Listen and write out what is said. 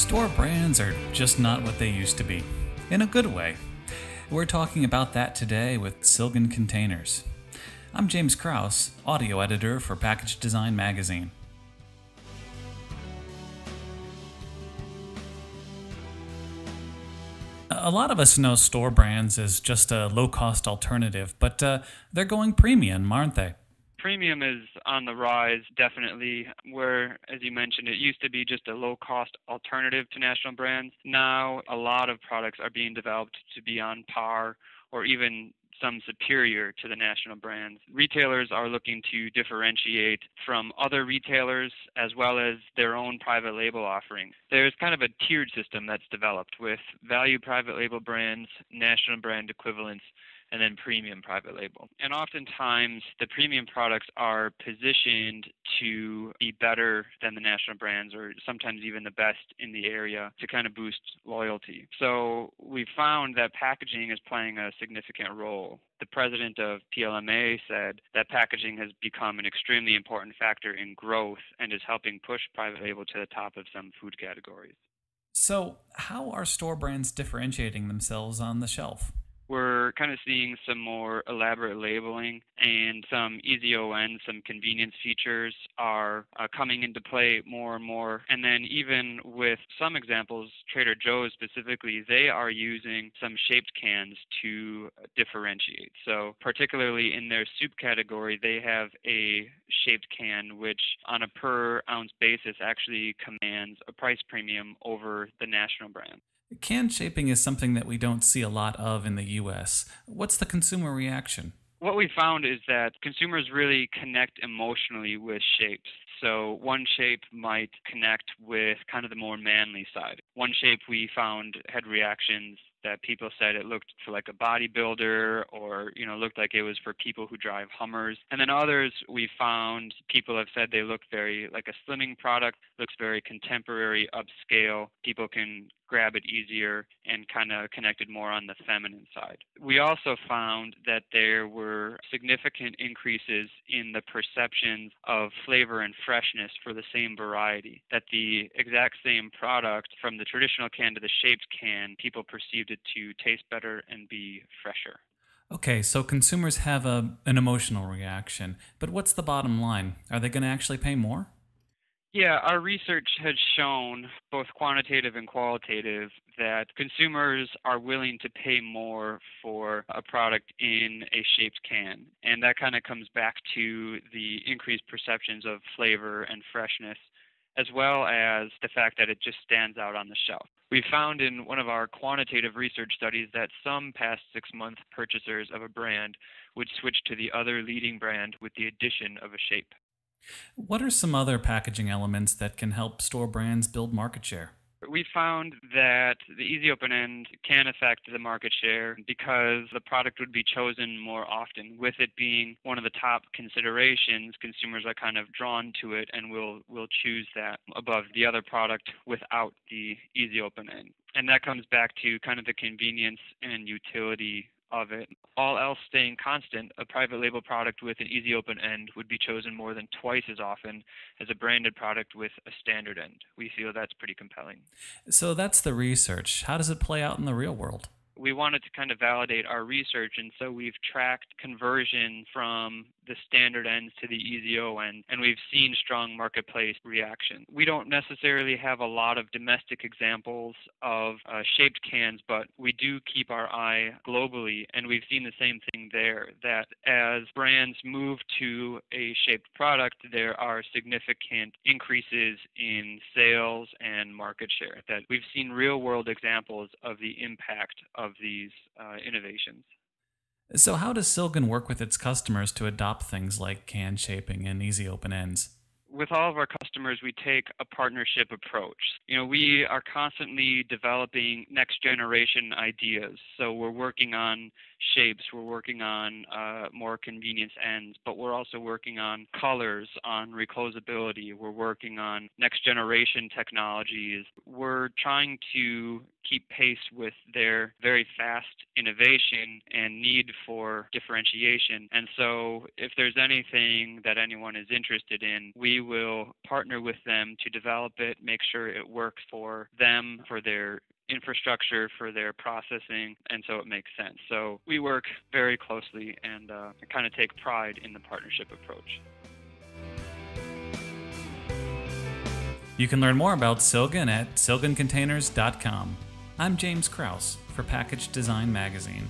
Store brands are just not what they used to be, in a good way. We're talking about that today with Silgan Containers. I'm James Krause, audio editor for Package Design Magazine. A lot of us know store brands as just a low-cost alternative, but they're going premium, aren't they? Premium is on the rise, definitely, where, as you mentioned, it used to be just a low-cost alternative to national brands. Now, a lot of products are being developed to be on par or even some superior to the national brands. Retailers are looking to differentiate from other retailers as well as their own private label offerings. There's kind of a tiered system that's developed with value private label brands, national brand equivalents, and then premium private label. And oftentimes, the premium products are positioned to be better than the national brands, or sometimes even the best in the area, to kind of boost loyalty. So we found that packaging is playing a significant role. The president of PLMA said that packaging has become an extremely important factor in growth and is helping push private label to the top of some food categories. So, how are store brands differentiating themselves on the shelf? We're kind of seeing some more elaborate labeling and some EZO, some convenience features are coming into play more and more. And then even with some examples, Trader Joe's specifically, they are using some shaped cans to differentiate. So particularly in their soup category, they have a shaped can which on a per ounce basis actually commands a price premium over the national brand. Can shaping is something that we don't see a lot of in the US. What's the consumer reaction? What we found is that consumers really connect emotionally with shapes. So one shape might connect with kind of the more manly side. One shape we found had reactions that people said it looked for like a bodybuilder or, looked like it was for people who drive Hummers. And then others we found people have said they look very like a slimming product, looks very contemporary, upscale. People can grab it easier and kind of connected more on the feminine side. We also found that there were significant increases in the perceptions of flavor and freshness for the same variety, that the exact same product from the traditional can to the shaped can, people perceived it to taste better and be fresher. Okay, so consumers have an emotional reaction, but what's the bottom line? Are they going to actually pay more? Yeah, our research has shown, both quantitative and qualitative, that consumers are willing to pay more for a product in a shaped can. And that kind of comes back to the increased perceptions of flavor and freshness, as well as the fact that it just stands out on the shelf. We found in one of our quantitative research studies that some past 6-month purchasers of a brand would switch to the other leading brand with the addition of a shape. What are some other packaging elements that can help store brands build market share? We found that the easy open end can affect the market share because the product would be chosen more often. With it being one of the top considerations, consumers are kind of drawn to it and will choose that above the other product without the easy open end. And that comes back to kind of the convenience and utility of it. All else staying constant, a private label product with an easy open end would be chosen more than twice as often as a branded product with a standard end. We feel that's pretty compelling. So that's the research. How does it play out in the real world? We wanted to kind of validate our research, and so we've tracked conversion from the standard ends to the EZO end, and we've seen strong marketplace reaction. We don't necessarily have a lot of domestic examples of shaped cans, but we do keep our eye globally, and we've seen the same thing there, that as brands move to a shaped product, there are significant increases in sales and market share, that we've seen real-world examples of the impact of these innovations. So how does Silgan work with its customers to adopt things like can shaping and easy open ends? With all of our customers, we take a partnership approach. We are constantly developing next generation ideas. So we're working on shapes, we're working on more convenience ends, but we're also working on colors, on reclosability. We're working on next generation technologies. We're trying to keep pace with their very fast innovation and need for differentiation. And so if there's anything that anyone is interested in, we will partner with them to develop it, make sure it works for them, for their infrastructure, for their processing, and so it makes sense. So we work very closely and kind of take pride in the partnership approach. You can learn more about Silgan at silgancontainers.com. I'm James Krause for Package Design Magazine.